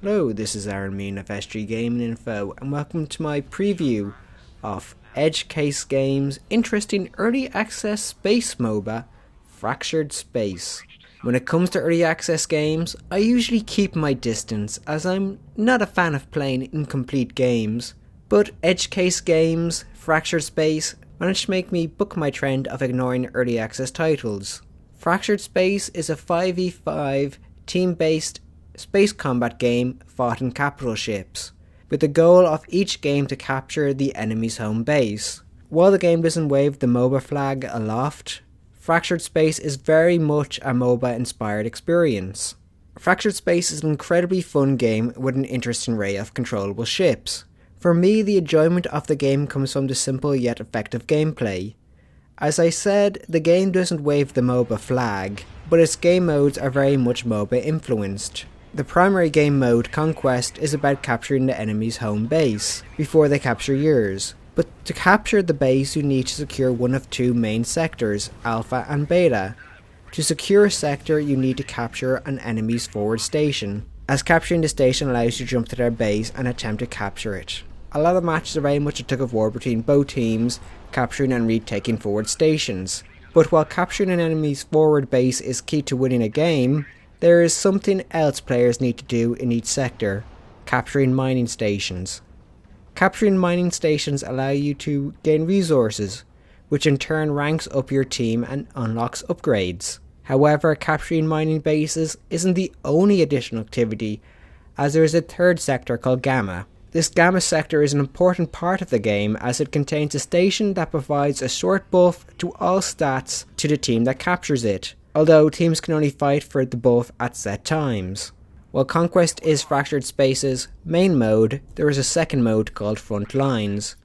Hello, this is Aaron Mean of SG Gaming Info, and welcome to my preview of Edge Case Games' interesting early access space MOBA, Fractured Space. When it comes to early access games, I usually keep my distance as I'm not a fan of playing incomplete games, but Edge Case Games' Fractured Space managed to make me buck my trend of ignoring early access titles. Fractured Space is a 5v5 team-based space combat game fought in capital ships, with the goal of each game to capture the enemy's home base. While the game doesn't wave the MOBA flag aloft, Fractured Space is very much a MOBA-inspired experience. Fractured Space is an incredibly fun game with an interesting array of controllable ships. For me, the enjoyment of the game comes from the simple yet effective gameplay. As I said, the game doesn't wave the MOBA flag, but its game modes are very much MOBA influenced. The primary game mode, Conquest, is about capturing the enemy's home base before they capture yours. But to capture the base, you need to secure one of two main sectors, Alpha and Beta. To secure a sector, you need to capture an enemy's forward station, as capturing the station allows you to jump to their base and attempt to capture it. A lot of matches are very much a tug-of-war between both teams, capturing and retaking forward stations. But while capturing an enemy's forward base is key to winning a game, there is something else players need to do in each sector: capturing mining stations. Capturing mining stations allow you to gain resources, which in turn ranks up your team and unlocks upgrades. However, capturing mining bases isn't the only additional activity, as there is a third sector called Gamma. This Gamma sector is an important part of the game as it contains a station that provides a short buff to all stats to the team that captures it, although teams can only fight for the buff at set times. While Conquest is Fractured Space's main mode, there is a second mode called Front Lines.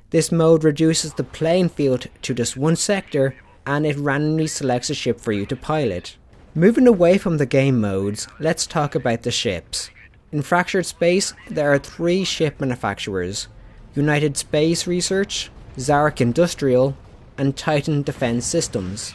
This mode reduces the playing field to just one sector, and it randomly selects a ship for you to pilot. Moving away from the game modes, let's talk about the ships. In Fractured Space, there are three ship manufacturers: United Space Research, Zarek Industrial, and Titan Defense Systems.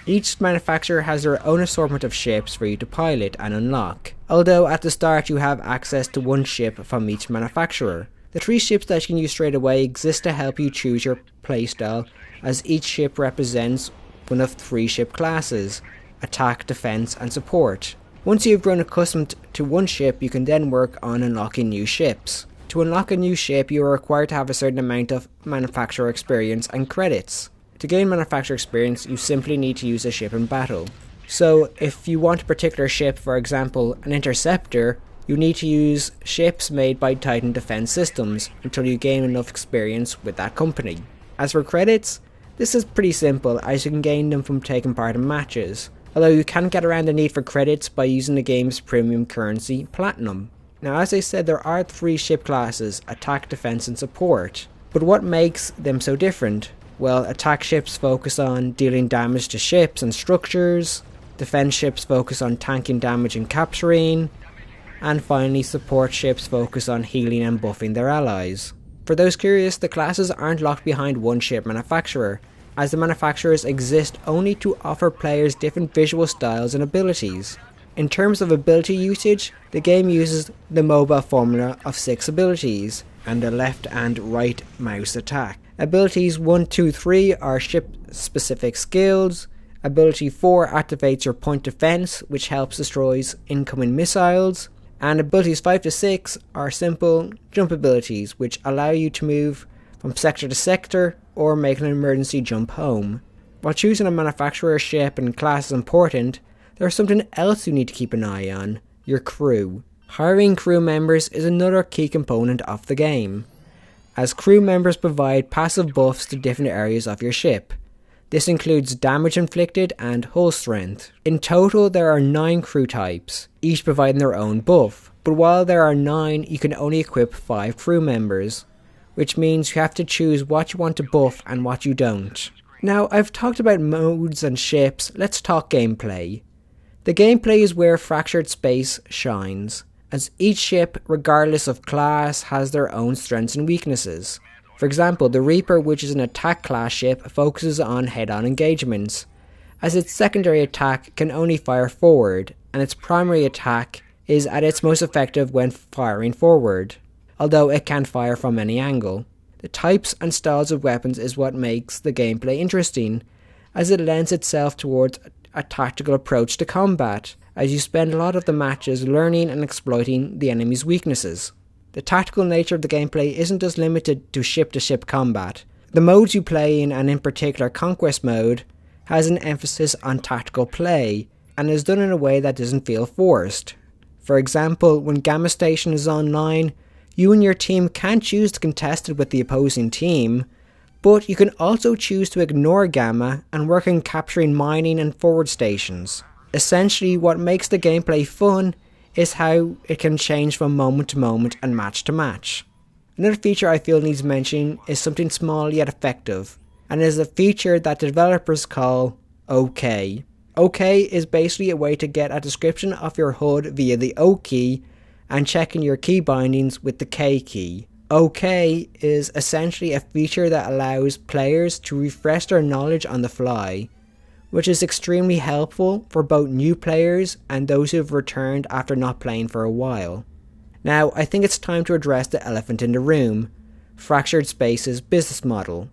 Each manufacturer has their own assortment of ships for you to pilot and unlock, although at the start you have access to one ship from each manufacturer. The three ships that you can use straight away exist to help you choose your playstyle, as each ship represents one of three ship classes: attack, defense, and support. Once you've grown accustomed to one ship, you can then work on unlocking new ships. To unlock a new ship, you are required to have a certain amount of manufacturer experience and credits. To gain manufacturer experience, you simply need to use a ship in battle. So, if you want a particular ship, for example an interceptor, you need to use ships made by Titan Defense Systems until you gain enough experience with that company. As for credits, this is pretty simple, as you can gain them from taking part in matches, although you can get around the need for credits by using the game's premium currency, Platinum. Now, as I said, there are three ship classes: attack, defense, and support. But what makes them so different? Well, attack ships focus on dealing damage to ships and structures, defense ships focus on tanking damage and capturing, and finally support ships focus on healing and buffing their allies. For those curious, the classes aren't locked behind one ship manufacturer, as the manufacturers exist only to offer players different visual styles and abilities. In terms of ability usage, the game uses the MOBA formula of 6 abilities, and the left and right mouse attack. Abilities 1, 2, 3 are ship-specific skills. Ability 4 activates your point defense, which helps destroys incoming missiles. And abilities 5 to 6 are simple jump abilities, which allow you to move from sector to sector or make an emergency jump home. While choosing a manufacturer, ship and class is important, there's something else you need to keep an eye on: your crew. Hiring crew members is another key component of the game, as crew members provide passive buffs to different areas of your ship. This includes damage inflicted and hull strength. In total, there are 9 crew types, each providing their own buff, but while there are 9, you can only equip 5 crew members, which means you have to choose what you want to buff and what you don't. Now, I've talked about modes and ships, let's talk gameplay. The gameplay is where Fractured Space shines, as each ship, regardless of class, has their own strengths and weaknesses. For example, the Reaper, which is an attack class ship, focuses on head-on engagements, as its secondary attack can only fire forward, and its primary attack is at its most effective when firing forward, although it can fire from any angle. The types and styles of weapons is what makes the gameplay interesting, as it lends itself towards a tactical approach to combat, as you spend a lot of the matches learning and exploiting the enemy's weaknesses. The tactical nature of the gameplay isn't just limited to ship-to-ship combat. The modes you play in, and in particular Conquest mode, has an emphasis on tactical play, and is done in a way that doesn't feel forced. For example, when Gamma Station is online, you and your team can choose to contest it with the opposing team, but you can also choose to ignore Gamma and work on capturing mining and forward stations. Essentially, what makes the gameplay fun is how it can change from moment to moment and match to match. Another feature I feel needs mentioning is something small yet effective, and is a feature that developers call OK. OK is basically a way to get a description of your HUD via the O key and checking your key bindings with the K key. OK is essentially a feature that allows players to refresh their knowledge on the fly, which is extremely helpful for both new players and those who have returned after not playing for a while. Now, I think it's time to address the elephant in the room, Fractured Space's business model.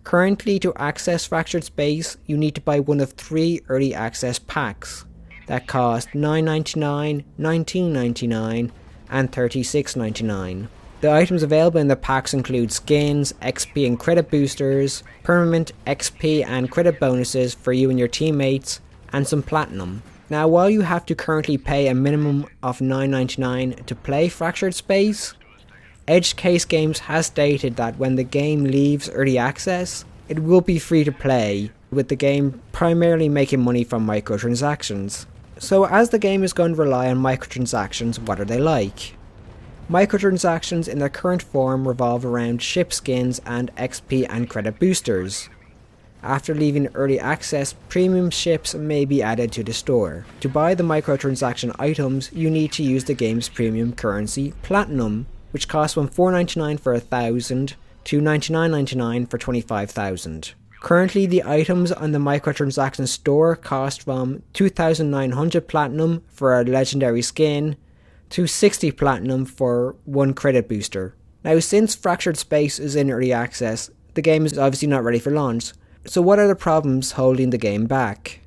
Currently, to access Fractured Space, you need to buy one of 3 early access packs that cost $9.99, $19.99 and $36.99. The items available in the packs include skins, XP and credit boosters, permanent XP and credit bonuses for you and your teammates, and some platinum. Now, while you have to currently pay a minimum of $9.99 to play Fractured Space, Edge Case Games has stated that when the game leaves early access, it will be free to play, with the game primarily making money from microtransactions. So as the game is going to rely on microtransactions, what are they like? Microtransactions in their current form revolve around ship skins and XP and credit boosters. After leaving early access, premium ships may be added to the store. To buy the microtransaction items, you need to use the game's premium currency, Platinum, which costs from $4.99 for 1,000 to $99.99 for 25,000. Currently, the items on the microtransaction store cost from 2,900 Platinum for a legendary skin to 60 Platinum for 1 credit booster. Now, since Fractured Space is in early access, the game is obviously not ready for launch. So what are the problems holding the game back?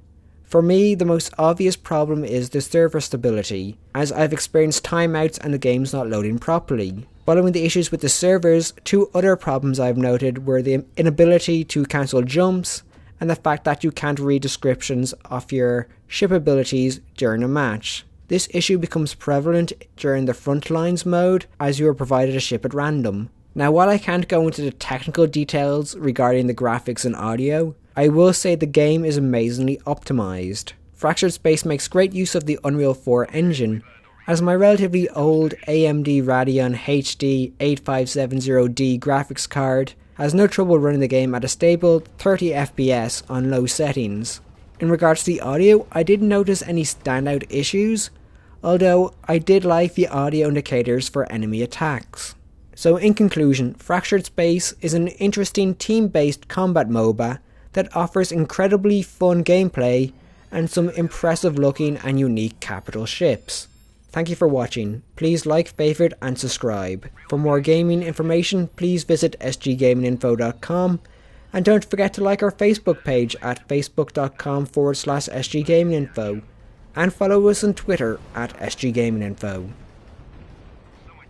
For me, the most obvious problem is the server stability, as I've experienced timeouts and the game's not loading properly. Following the issues with the servers, 2 other problems I've noted were the inability to cancel jumps, and the fact that you can't read descriptions of your ship abilities during a match. This issue becomes prevalent during the Frontlines mode, as you are provided a ship at random. Now, while I can't go into the technical details regarding the graphics and audio, I will say the game is amazingly optimized. Fractured Space makes great use of the Unreal 4 engine, as my relatively old AMD Radeon HD 8570D graphics card has no trouble running the game at a stable 30 FPS on low settings. In regards to the audio, I didn't notice any standout issues, although I did like the audio indicators for enemy attacks. So in conclusion, Fractured Space is an interesting team-based combat MOBA that offers incredibly fun gameplay and some impressive looking and unique capital ships. Thank you for watching. Please like, favourite and subscribe. For more gaming information, please visit sggaminginfo.com, and don't forget to like our Facebook page at facebook.com/sggaminginfo and follow us on Twitter at sggaminginfo.